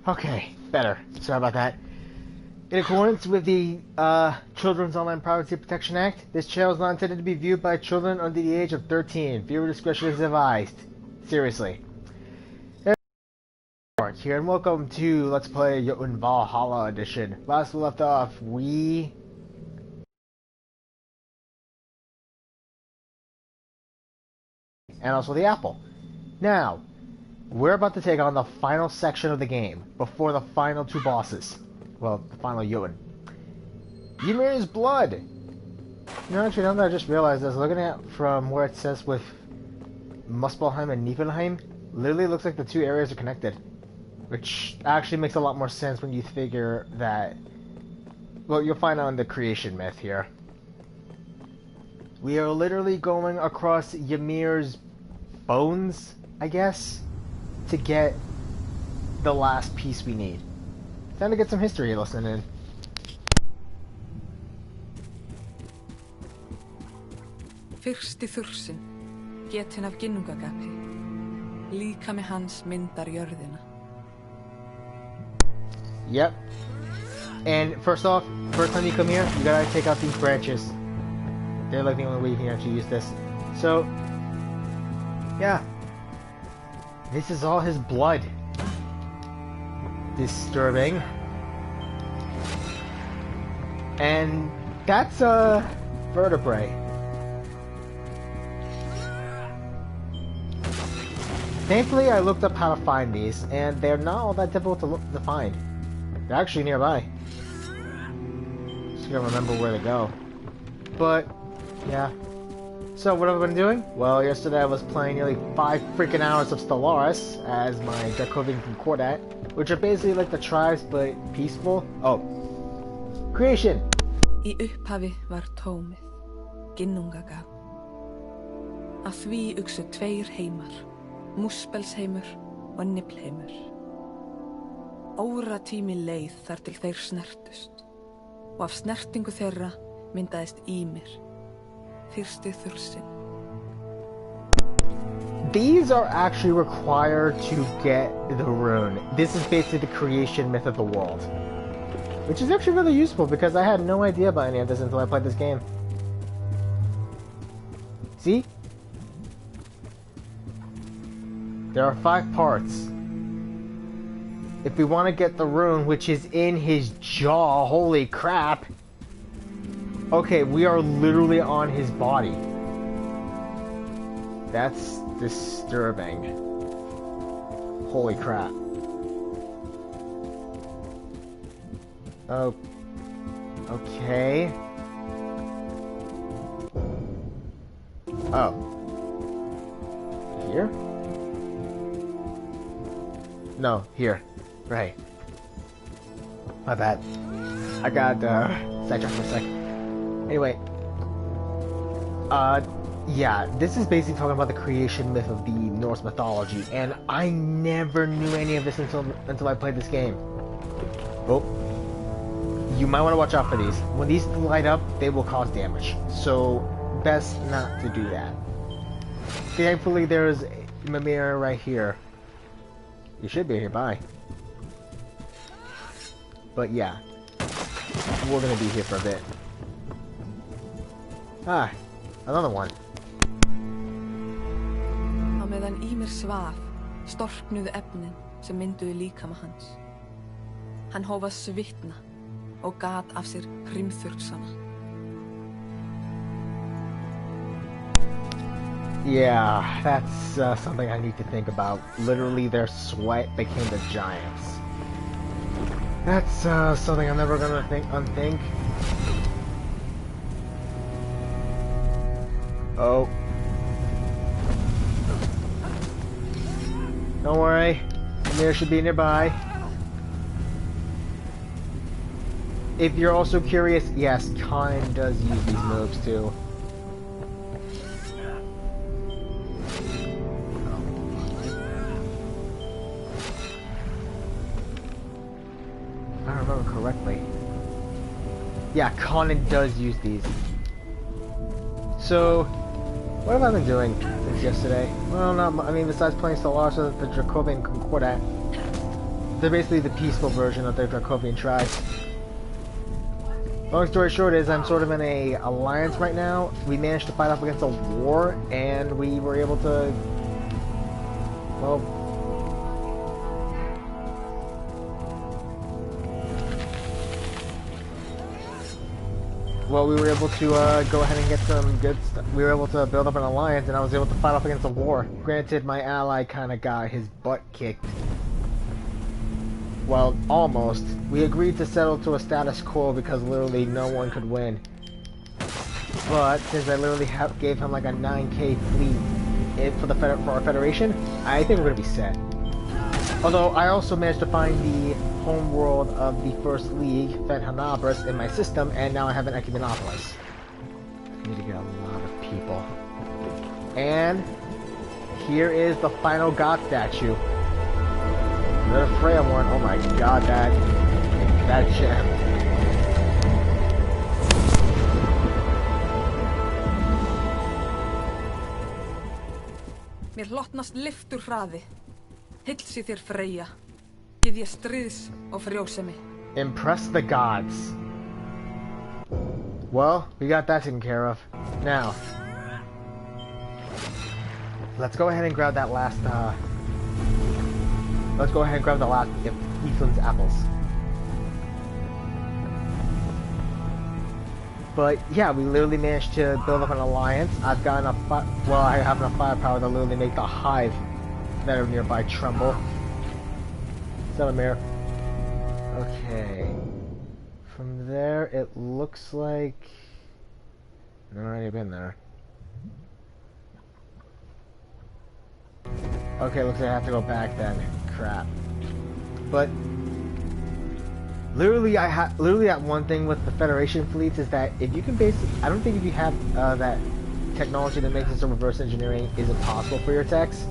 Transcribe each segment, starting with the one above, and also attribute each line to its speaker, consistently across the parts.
Speaker 1: Okay, better. Sorry about that. In accordance with the Children's Online Privacy Protection Act, this channel is not intended to be viewed by children under the age of 13. Viewer discretion is advised. Seriously. Here, and welcome to Let's Play Jotun Valhalla Edition. Last we left off, and also the apple. Now, we're about to take on the final section of the game, before the final two bosses. Well, the final Jotun. Ymir's blood! You know, actually, now that I just realized, I was looking at from where it says with Muspelheim and Niflheim, literally looks like the two areas are connected. Which actually makes a lot more sense when you figure that... Well, you'll find out in the creation myth here. We are literally going across Ymir's bones, I guess, to get the last piece we need. Time to get some history lesson in.
Speaker 2: Fyrsti þursinn, getinn af ginnungagapi, líkami hans myndar jörðina.
Speaker 1: Yep. And first off, first time you come here, you gotta take out these branches. They're like the only way you can actually use this. So, yeah. This is all his blood. Disturbing. And that's a vertebrae. Thankfully, I looked up how to find these, and they're not all that difficult to find. They're actually nearby. Just gotta remember where to go. But, yeah. So, what have I been doing? Well, yesterday I was playing nearly 5 freaking hours of Stellaris as my Dracovian Concordat, which are basically like the tribes, but peaceful. Oh. Creation!
Speaker 2: Í upphafi var tómið, ginnungagap. Af því uxu tveir heimar, Muspelsheimur og Niflheimur. Óratími leið þar til þeir snertust, og af snertingu þeirra myndaðist Ymir, fyrsti þursinn.
Speaker 1: These are actually required to get the rune. This is basically the creation myth of the world. Which is actually really useful because I had no idea about any of this until I played this game. See? There are 5 parts. If we want to get the rune, which is in his jaw, holy crap. Okay, we are literally on his body. That's disturbing. Holy crap. Oh. Okay. Oh. Here? No, here. Right. My bad. I got sidetracked for a sec. Anyway. Yeah, this is basically talking about the creation myth of the Norse mythology, and I never knew any of this until I played this game. Oh. You might want to watch out for these. When these light up, they will cause damage. So, best not to do that. Thankfully, there's Ymir right here. You should be nearby. But yeah, we're gonna be here for a bit. Ah, another one.
Speaker 2: Á meðan Ymir svaf, storknuðu efnin sem mynduðu líkama hans. Hann hóf að svitna og gat af sér hrimþurrsana.
Speaker 1: Yeah, that's something I need to think about. Literally, their sweat became the giants. That's something I'm never gonna unthink. Oh. Don't worry. Ymir should be nearby. If you're also curious, yes, Khan does use these moves too. If I remember correctly. Yeah, Conan does use these. So, what have I been doing since yesterday? Well, not I mean, besides playing Stellaris with the Dracovian Concordat. They're basically the peaceful version of the Dracovian tribes. Long story short is I'm sort of in a alliance right now. We managed to fight off against a war, and we were able to, well, we were able to go ahead and get some good stuff. We were able to build up an alliance, and I was able to fight off against a war. Granted, my ally kind of got his butt kicked. Well, almost. We agreed to settle to a status quo because literally no one could win. But since I literally gave him like a 9k fleet for our federation, I think we're gonna be set. Although I also managed to find the home world of the First League, Valhalla, in my system, and now I have an Ecumenopolis. I need to get a lot of people. And here is the final god statue. The Freya one, oh my god, that gem.
Speaker 2: Mér hlotnast lyftur hraði. Hilsi þér Freyja. Gyðja stríðs og frjósemi.
Speaker 1: Impress the gods. Well, we got that taken care of. Now, let's go ahead and grab that last, Ethan's apples. But yeah, we literally managed to build up an alliance. I've got enough, I have enough firepower to literally make the hive that are nearby tremble. Ymir. Okay. From there, it looks like I've already been there. Okay, looks like I have to go back then. Crap. But literally, that one thing with the Federation fleets is that if you can I don't think if you have that technology that makes it so reverse engineering isn't possible for your techs.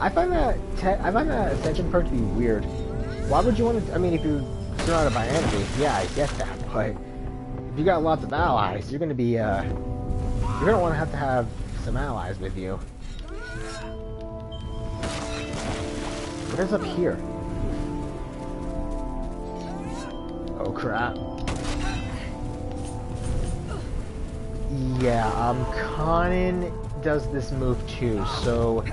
Speaker 1: I find that ascension perk to be weird. Why would you want to? I mean, if you're surrounded by enemies, yeah, I get that. But if you got lots of allies, you're gonna be you're gonna want to have some allies with you. What is up here? Oh crap. Yeah, Conan does this move too, so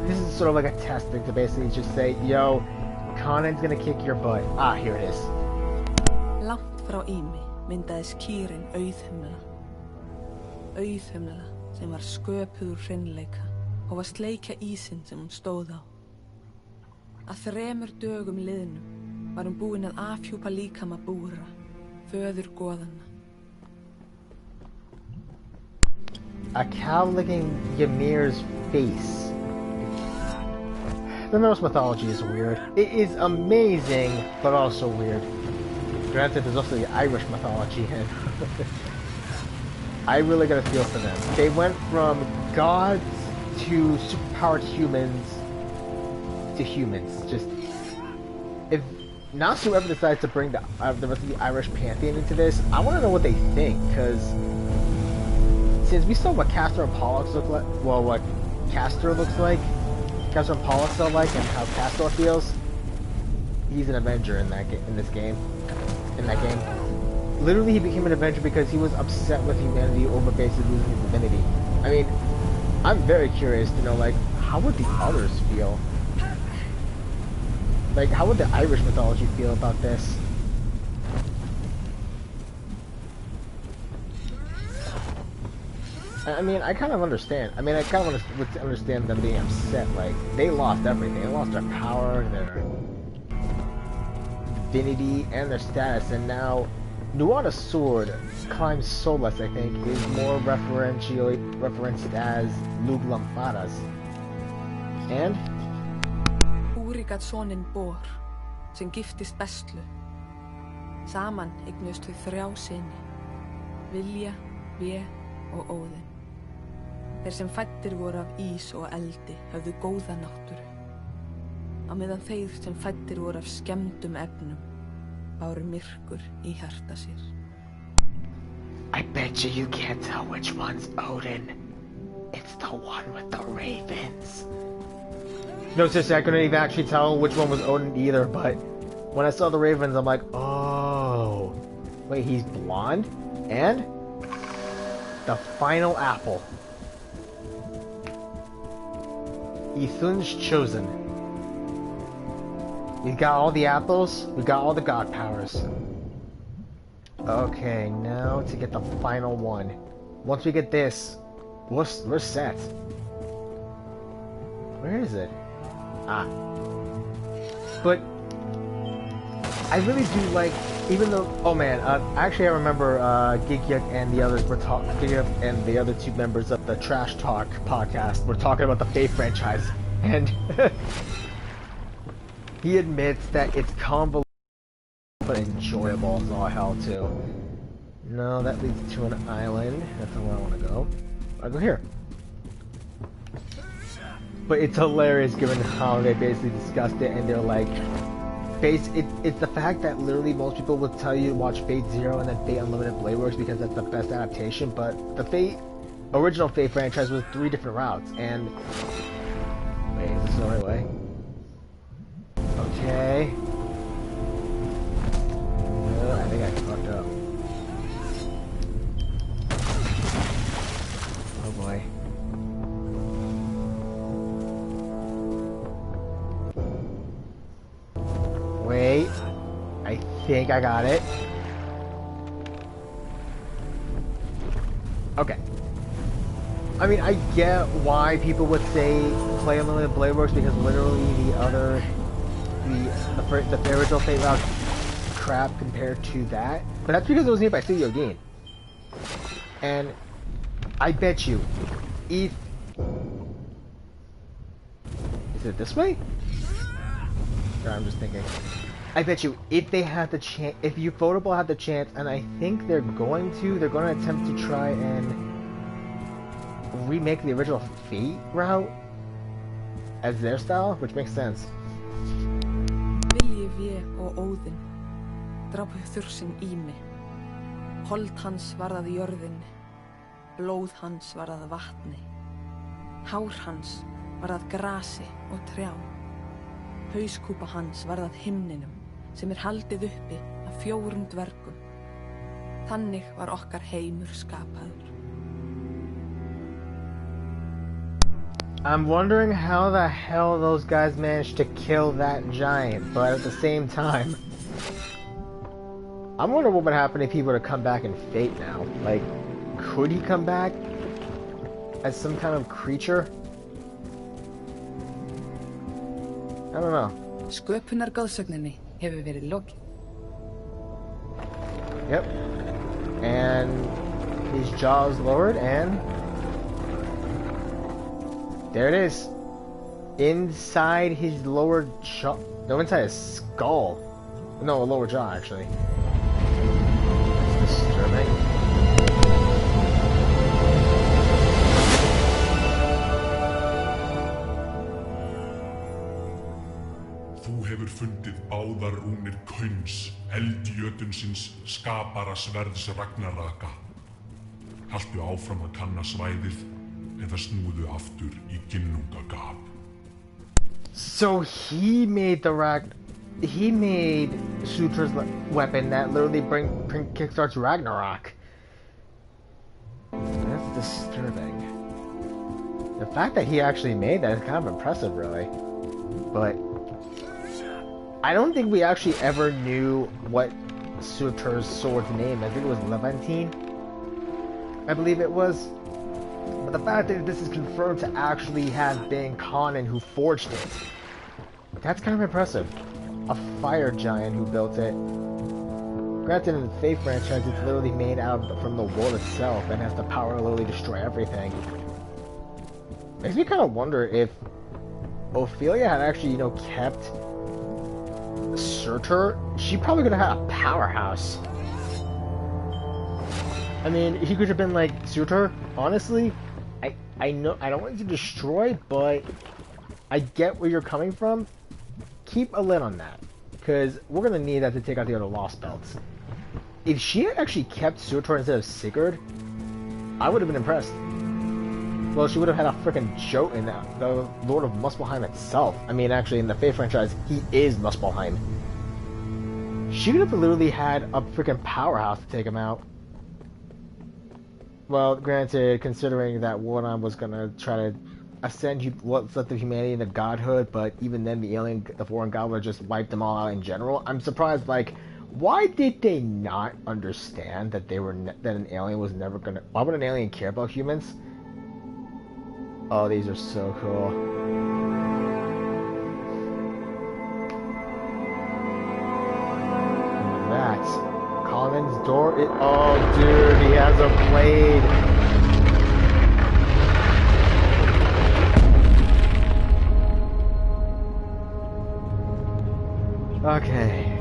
Speaker 1: this is sort of like a testing to basically just say, yo, Conan's gonna kick your butt. Ah, here it is.
Speaker 2: Langt frá Ými myndaðist kýrin auðhumla. Auðhumla sem var sköpuð úr hreinleika og var sleikja ísinn sem hún stóð á. Að 3 dögum liðnum var hún búin að afhjúpa líkama búra, föður goðanna.
Speaker 1: A cow licking Ymir's face. The Norse mythology is weird. It is amazing, but also weird. Granted, there's also the Irish mythology, and I really got a feel for them. They went from gods to superpowered humans to humans. Just if Nasu ever decides to bring the rest of the Irish pantheon into this, I want to know what they think, because since we saw what Castor and Pollux look like, well, what Castor looks like, Castor and Pollux are like, and how Castor feels, he's an Avenger in this game. Literally, he became an Avenger because he was upset with humanity over basically losing his divinity. I mean, I'm very curious to know, like, how would the others feel? Like, how would the Irish mythology feel about this? I mean, I kind of understand. I mean, I kind of understand them being upset. Like, they lost everything. They lost their power, their divinity, and their status. And now, Nuada's sword, Climb's Solace, I think, is more referenced as Lug Lampadas. And?
Speaker 2: Úri gat soninn Bor, sem giftist Bestlu. Saman eignust þau 3 syni, Vilja, Ve og Óðinn. Þeir sem fæddir voru af ís og eldi höfðu góða náttúru. Á meðan þeir sem fæddir voru af skemmdum efnum báru myrkur í hjarta sér.
Speaker 1: I bet you can't tell which one's Odin. It's the one with the ravens. No, seriously, I couldn't even actually tell which one was Odin either, but when I saw the ravens, I'm like, oh. Wait, he's blonde? And? The final apple. Ithun's chosen. We got all the apples, we got all the god powers. Okay, now to get the final one. Once we get this, we're set. Where is it? Ah. But I really do like, even though, oh man, actually I remember Gigyuk and the others were talking, Gigyuk and the other two members of the Trash Talk podcast were talking about the Faith franchise, and he admits that it's convoluted but enjoyable as all hell too. No, that leads to an island. That's not where I want to go. I'll go here. But it's hilarious given how they basically discussed it, and they're like, it's the fact that literally most people would tell you to watch Fate Zero and then Fate Unlimited Blade Works because that's the best adaptation, but the original Fate franchise was 3 different routes, and... Wait, is this the right way? Okay. I think I fucked up. Oh boy. Wait, I think I got it. Okay. I mean, I get why people would say play Unlimited Blade Works because literally the original Fate route crap compared to that. But that's because it was made by Studio Dean. And I bet you, if... Is it this way? Or I'm just thinking. I bet you, if they had the chance, if Ufotable had the chance, and I think they're going to attempt to try and remake the original Fate route as their style, which makes sense.
Speaker 2: Vilji vé og Óðinn drápu þursinn Ymir. Hold hans varð að jörðinni, blóð hans varð að vatni, hár hans varð að grasi og trjám. Hauskúpa hans varð að himninum, sem haldið uppi af 4 dvergum. Þannig var okkar heimur skapaður.
Speaker 1: I'm wondering how the hell those guys managed to kill that giant, but at the same time, I'm wondering what would happen if he were to come back in Fate now. Like, could he come back as some kind of creature? I don't know.
Speaker 2: Sköpunargoðsögninni hefur verið lokið.
Speaker 1: Yep. And his jaw is lowered, and there it is. Inside his lower jaw. No, inside his skull. No, lower jaw, actually. That's disturbing.
Speaker 3: Þú hefur fundið báðar rúnir Kauns, Jötunsins, skapara sverðs Ragnaraka. Haltu áfram að kanna svæðið, eða snúðu aftur í ginnungagap.
Speaker 1: So he made he made Sutra's weapon that literally kickstarts Ragnarok. That's disturbing. The fact that he actually made that is kind of impressive, really. But I don't think we actually ever knew what Sutra's sword's name. I think it was Levantine, I believe it was. But the fact that this is confirmed to actually have been Conan who forged it, that's kind of impressive. A fire giant who built it. Granted, in the Fate franchise, it's literally made from the world itself and has the power to literally destroy everything. Makes me kind of wonder if Ophelia had actually, kept Surtur. She probably could have had a powerhouse. I mean, he could have been like, Surtur, honestly, I know I don't want you to destroy, but I get where you're coming from. Keep a lid on that, because we're gonna need that to take out the other lost belts. If she had actually kept Surtur instead of Sigurd, I would have been impressed. Well, she would have had a freaking Jotun, the Lord of Muspelheim itself. I mean, actually, in the Fate franchise, he is Muspelheim. She would have literally had a freaking powerhouse to take him out. Well, granted, considering that Warden was gonna try to ascend what's left of humanity into godhood, but even then, the foreign god would have just wiped them all out in general. I'm surprised, like, why did they not understand that that an alien was never gonna? Why would an alien care about humans? Oh, these are so cool. And that's Colin's door. Oh, dude, he has a blade. Okay.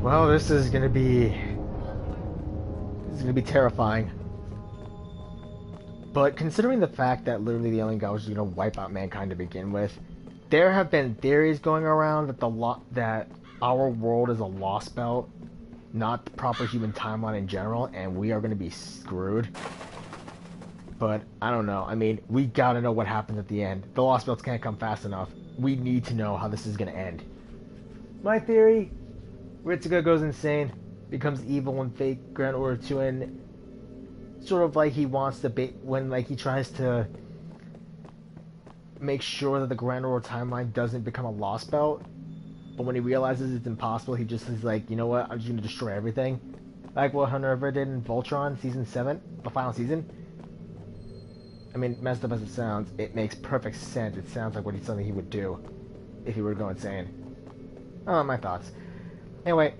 Speaker 1: Well, this is gonna be terrifying. But considering the fact that literally the alien god was just gonna wipe out mankind to begin with, there have been theories going around that that our world is a lost belt, not the proper human timeline in general, and we are gonna be screwed. But I don't know. I mean, we gotta know what happens at the end. The lost belts can't come fast enough. We need to know how this is gonna end. My theory: Ritsuka goes insane, becomes evil when Fate Grand Order 2 and sort of like he wants to when like he tries to make sure that the Grand Order timeline doesn't become a lost belt, but when he realizes it's impossible, he just is like, you know what, I'm just gonna destroy everything, like what Hunter ever did in Voltron season 7, the final season. I mean, messed up as it sounds, it makes perfect sense. It sounds like something he would do if he were to go insane. Oh, my thoughts. Anyway,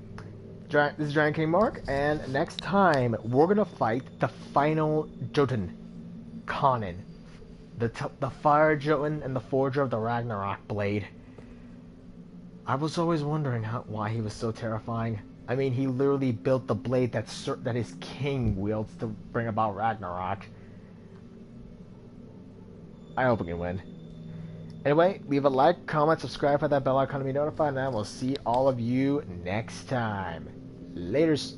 Speaker 1: this is Giant King Mark, and next time we're gonna fight the final Jotun, Conan, the Fire Jotun and the Forger of the Ragnarok blade. I was always wondering why he was so terrifying. I mean, he literally built the blade that his king wields to bring about Ragnarok. I hope we can win. Anyway, leave a like, comment, subscribe, hit that bell icon to be notified, and I will see all of you next time. Laters.